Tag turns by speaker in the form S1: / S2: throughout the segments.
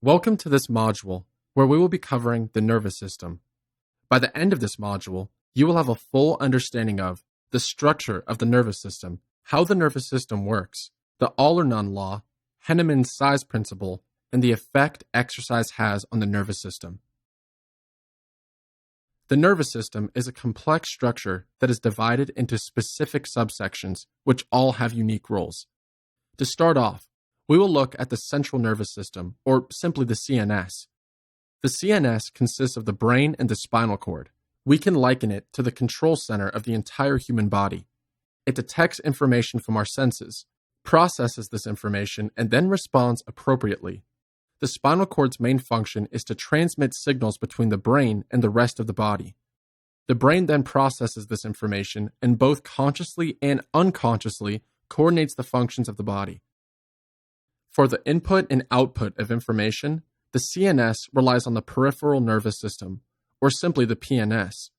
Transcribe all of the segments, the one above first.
S1: Welcome to this module, where we will be covering the nervous system. By the end of this module, you will have a full understanding of the structure of the nervous system, how the nervous system works, the all or none law, HENNEMAN'S size principle, and the effect exercise has on the nervous system. The nervous system is a complex structure that is divided into specific subsections, which all have unique roles. To start off, we will look at the central nervous system, or simply the CNS. The CNS consists of the brain and the spinal cord. We can liken it to the control center of the entire human body. It detects information from our senses, processes this information, and then responds appropriately. The spinal cord's main function is to transmit signals between the brain and the rest of the body. The brain then processes this information and both consciously and unconsciously coordinates the functions of the body. For the input and output of information, the CNS relies on the peripheral nervous system, or simply the PNS.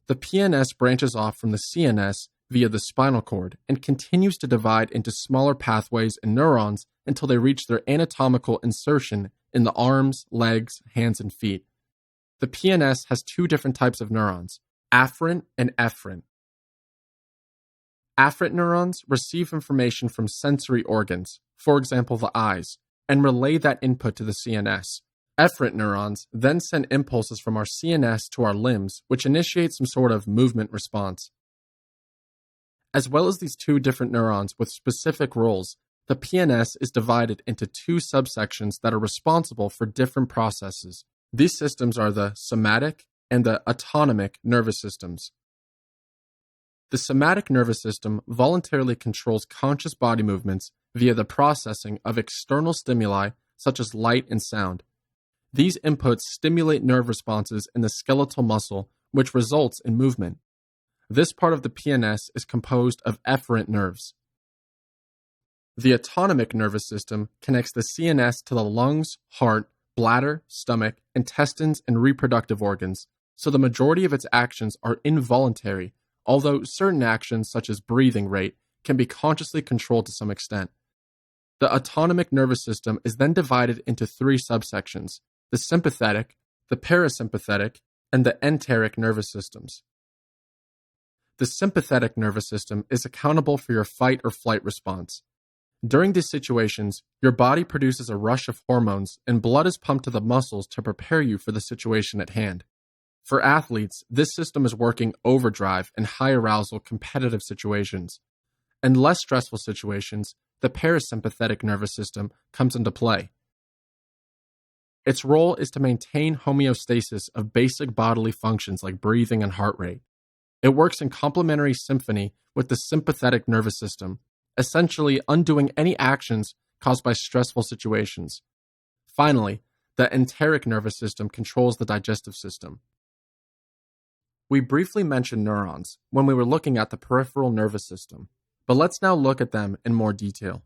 S1: The PNS branches off from the CNS via the spinal cord and continues to divide into smaller pathways and neurons until they reach their anatomical insertion in the arms, legs, hands, and feet. The PNS has two different types of neurons, afferent and efferent. Afferent neurons receive information from sensory organs, for example the eyes, and relay that input to the CNS. Efferent neurons then send impulses from our CNS to our limbs, which initiate some sort of movement response. As well as these two different neurons with specific roles, the PNS is divided into two subsections that are responsible for different processes. These systems are the somatic and the autonomic nervous systems. The somatic nervous system voluntarily controls conscious body movements via the processing of external stimuli such as light and sound. These inputs stimulate nerve responses in the skeletal muscle, which results in movement. This part of the PNS is composed of efferent nerves. The autonomic nervous system connects the CNS to the lungs, heart, bladder, stomach, intestines, and reproductive organs, so the majority of its actions are involuntary, although certain actions such as breathing rate can be consciously controlled to some extent. The autonomic nervous system is then divided into three subsections: the sympathetic, the parasympathetic, and the enteric nervous systems. The sympathetic nervous system is accountable for your fight or flight response. During these situations, your body produces a rush of hormones and blood is pumped to the muscles to prepare you for the situation at hand. For athletes, this system is working overdrive in high arousal competitive situations. In less stressful situations, the parasympathetic nervous system comes into play. Its role is to maintain homeostasis of basic bodily functions like breathing and heart rate. It works in complementary symphony with the sympathetic nervous system, essentially undoing any actions caused by stressful situations. Finally, the enteric nervous system controls the digestive system. We briefly mentioned neurons when we were looking at the peripheral nervous system, but let's now look at them in more detail.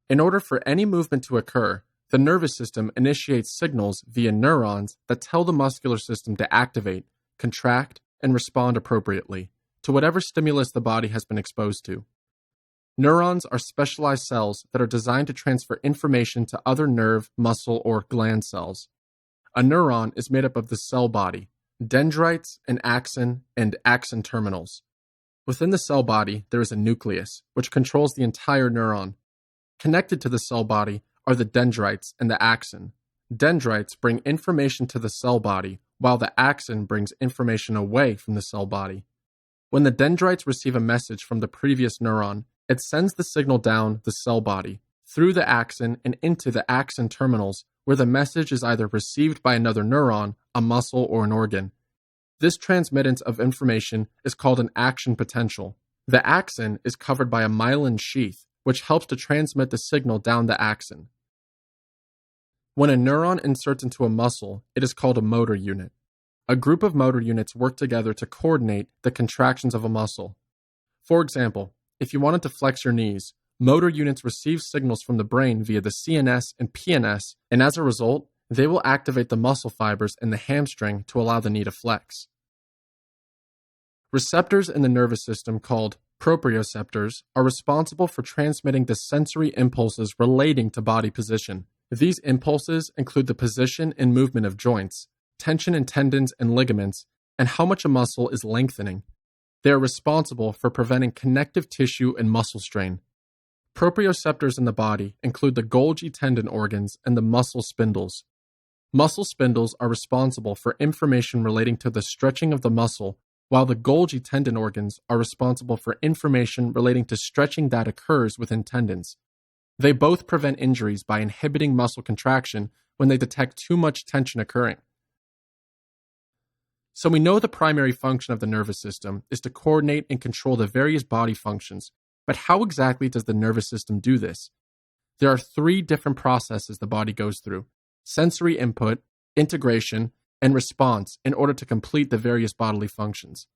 S1: In order for any movement to occur, the nervous system initiates signals via neurons that tell the muscular system to activate, contract, and respond appropriately to whatever stimulus the body has been exposed to. Neurons are specialized cells that are designed to transfer information to other nerve, muscle, or gland cells. A neuron is made up of the cell body, dendrites, and axon terminals. Within the cell body, there is a nucleus, which controls the entire neuron. Connected to the cell body are the dendrites and the axon. Dendrites bring information to the cell body, while the axon brings information away from the cell body. When the dendrites receive a message from the previous neuron, it sends the signal down the cell body, through the axon and into the axon terminals, where the message is either received by another neuron, a muscle, or an organ. This transmittance of information is called an action potential. The axon is covered by a myelin sheath, which helps to transmit the signal down the axon. When a neuron inserts into a muscle, it is called a motor unit. A group of motor units work together to coordinate the contractions of a muscle. For example, if you wanted to flex your knees, motor units receive signals from the brain via the CNS and PNS, and as a result, they will activate the muscle fibers in the hamstring to allow the knee to flex. Receptors in the nervous system called proprioceptors are responsible for transmitting the sensory impulses relating to body position. These impulses include the position and movement of joints, tension in tendons and ligaments, and how much a muscle is lengthening. They are responsible for preventing connective tissue and muscle strain. Proprioceptors in the body include the Golgi tendon organs and the muscle spindles. Muscle spindles are responsible for information relating to the stretching of the muscle, while the Golgi tendon organs are responsible for information relating to stretching that occurs within tendons. They both prevent injuries by inhibiting muscle contraction when they detect too much tension occurring. So we know the primary function of the nervous system is to coordinate and control the various body functions, but how exactly does the nervous system do this? There are 3 different processes the body goes through: sensory input, integration, and response in order to complete the various bodily functions.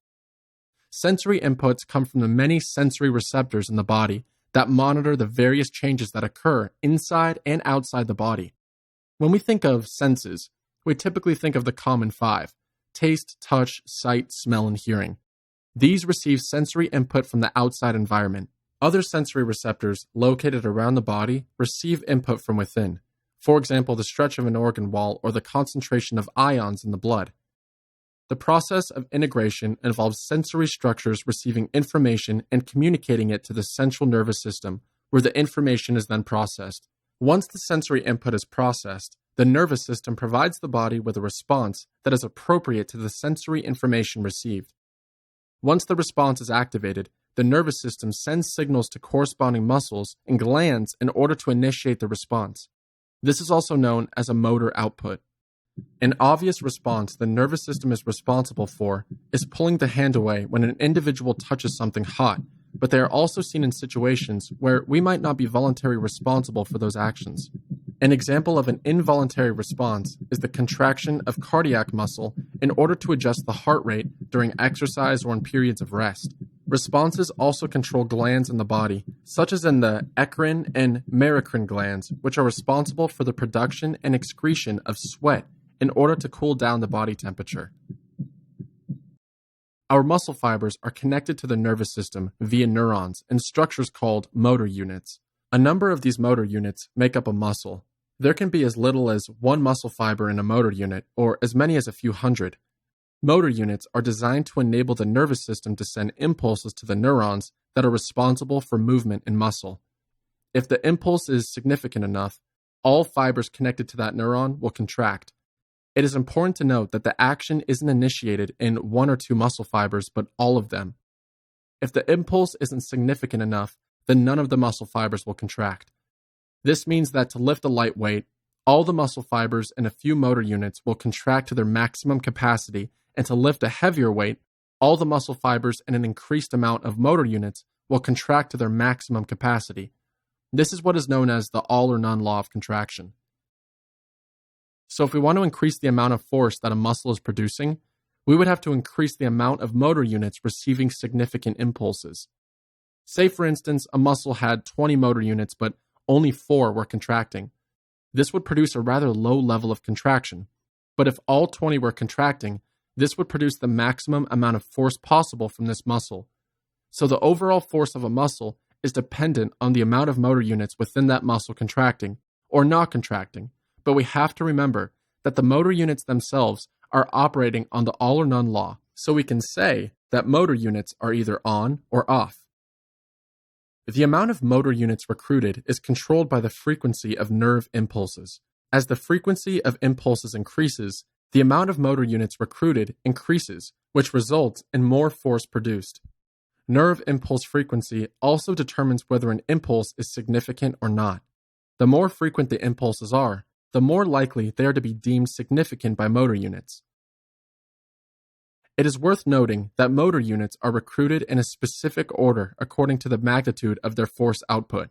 S1: Sensory inputs come from the many sensory receptors in the body that monitor the various changes that occur inside and outside the body. When we think of senses, we typically think of the common 5: taste, touch, sight, smell, and hearing. These receive sensory input from the outside environment. Other sensory receptors located around the body receive input from within. For example, the stretch of an organ wall or the concentration of ions in the blood. The process of integration involves sensory structures receiving information and communicating it to the central nervous system, where the information is then processed. Once the sensory input is processed, the nervous system provides the body with a response that is appropriate to the sensory information received. Once the response is activated, the nervous system sends signals to corresponding muscles and glands in order to initiate the response. This is also known as a motor output. An obvious response the nervous system is responsible for is pulling the hand away when an individual touches something hot, but they are also seen in situations where we might not be voluntarily responsible for those actions. An example of an involuntary response is the contraction of cardiac muscle in order to adjust the heart rate during exercise or in periods of rest. Responses also control glands in the body, such as in the eccrine and merocrine glands, which are responsible for the production and excretion of sweat in order to cool down the body temperature. Our muscle fibers are connected to the nervous system via neurons in structures called motor units. A number of these motor units make up a muscle. There can be as little as 1 muscle fiber in a motor unit, or as many as a few hundred. Motor units are designed to enable the nervous system to send impulses to the neurons that are responsible for movement in muscle. If the impulse is significant enough, all fibers connected to that neuron will contract. It is important to note that the action isn't initiated in 1 or 2 muscle fibers, but all of them. If the impulse isn't significant enough, then none of the muscle fibers will contract. This means that to lift a light weight, all the muscle fibers in a few motor units will contract to their maximum capacity, and to lift a heavier weight, all the muscle fibers in an increased amount of motor units will contract to their maximum capacity. This is what is known as the all or none law of contraction. So if we want to increase the amount of force that a muscle is producing, we would have to increase the amount of motor units receiving significant impulses. Say, for instance, a muscle had 20 motor units, but only 4 were contracting. This would produce a rather low level of contraction. But if all 20 were contracting, this would produce the maximum amount of force possible from this muscle. So the overall force of a muscle is dependent on the amount of motor units within that muscle contracting or not contracting. But we have to remember that the motor units themselves are operating on the all or none law, so we can say that motor units are either on or off. The amount of motor units recruited is controlled by the frequency of nerve impulses. As the frequency of impulses increases, the amount of motor units recruited increases, which results in more force produced. Nerve impulse frequency also determines whether an impulse is significant or not. The more frequent the impulses are, the more likely they are to be deemed significant by motor units. It is worth noting that motor units are recruited in a specific order according to the magnitude of their force output.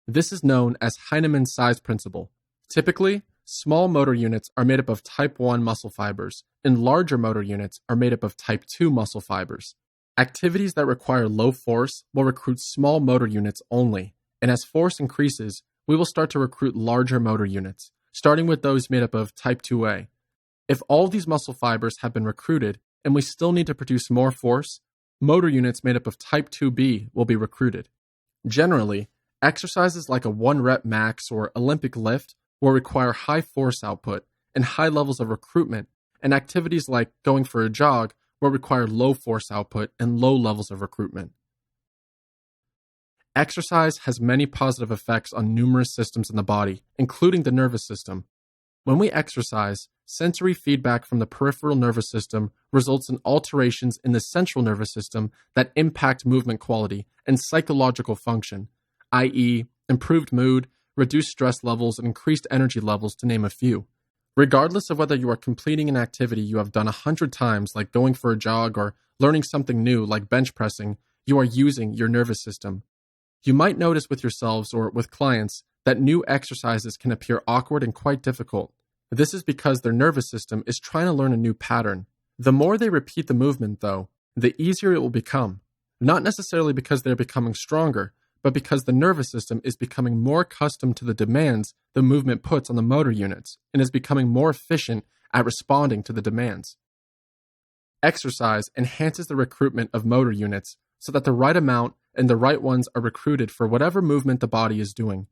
S1: This is known as HENNEMAN'S size principle. Typically, small motor units are made up of type 1 muscle fibers, and larger motor units are made up of type 2 muscle fibers. Activities that require low force will recruit small motor units only, and as force increases, we will start to recruit larger motor units, starting with those made up of type 2A. If all these muscle fibers have been recruited and we still need to produce more force, motor units made up of type 2B will be recruited. Generally, exercises like a 1-rep max or Olympic lift will require high force output and high levels of recruitment, and activities like going for a jog will require low force output and low levels of recruitment. Exercise has many positive effects on numerous systems in the body, including the nervous system. When we exercise, sensory feedback from the peripheral nervous system results in alterations in the central nervous system that impact movement quality and psychological function, i.e., improved mood, reduced stress levels, and increased energy levels, to name a few. Regardless of whether you are completing an activity you have done 100 times, like going for a jog, or learning something new, like bench pressing, you are using your nervous system. You might notice with yourselves or with clients that new exercises can appear awkward and quite difficult. This is because their nervous system is trying to learn a new pattern. The more they repeat the movement, though, the easier it will become. Not necessarily because they're becoming stronger, but because the nervous system is becoming more accustomed to the demands the movement puts on the motor units and is becoming more efficient at responding to the demands. Exercise enhances the recruitment of motor units so that the right amount and the right ones are recruited for whatever movement the body is doing.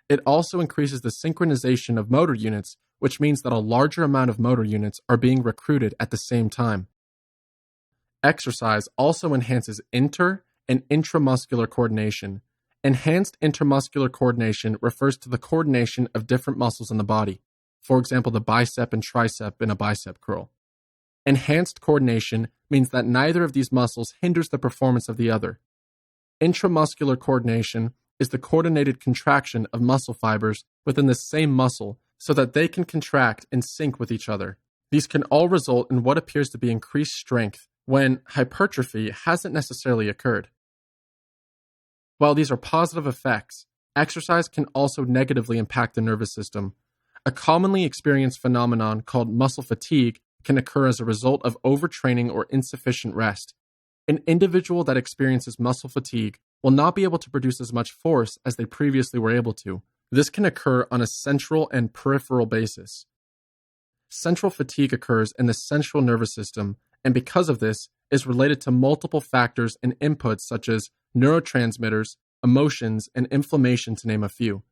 S1: It also increases the synchronization of motor units, which means that a larger amount of motor units are being recruited at the same time. Exercise also enhances inter- and intramuscular coordination. Enhanced intermuscular coordination refers to the coordination of different muscles in the body, for example, the bicep and tricep in a bicep curl. Enhanced coordination means that neither of these muscles hinders the performance of the other. Intramuscular coordination is the coordinated contraction of muscle fibers within the same muscle so that they can contract and sync with each other. These can all result in what appears to be increased strength when hypertrophy hasn't necessarily occurred. While these are positive effects, exercise can also negatively impact the nervous system. A commonly experienced phenomenon called muscle fatigue can occur as a result of overtraining or insufficient rest. An individual that experiences muscle fatigue will not be able to produce as much force as they previously were able to. This can occur on a central and peripheral basis. Central fatigue occurs in the central nervous system, and because of this, is related to multiple factors and inputs such as neurotransmitters, emotions, and inflammation, to name a few.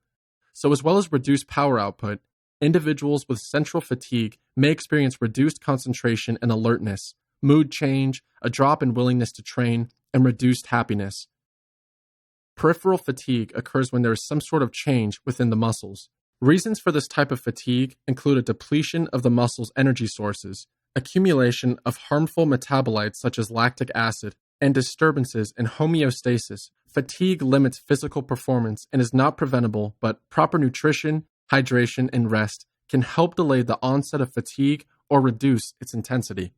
S1: So as well as reduced power output, individuals with central fatigue may experience reduced concentration and alertness, mood change, a drop in willingness to train, and reduced happiness. Peripheral fatigue occurs when there is some sort of change within the muscles. Reasons for this type of fatigue include a depletion of the muscle's energy sources, accumulation of harmful metabolites such as lactic acid, and disturbances in homeostasis. Fatigue limits physical performance and is not preventable, but proper nutrition, hydration, and rest can help delay the onset of fatigue or reduce its intensity.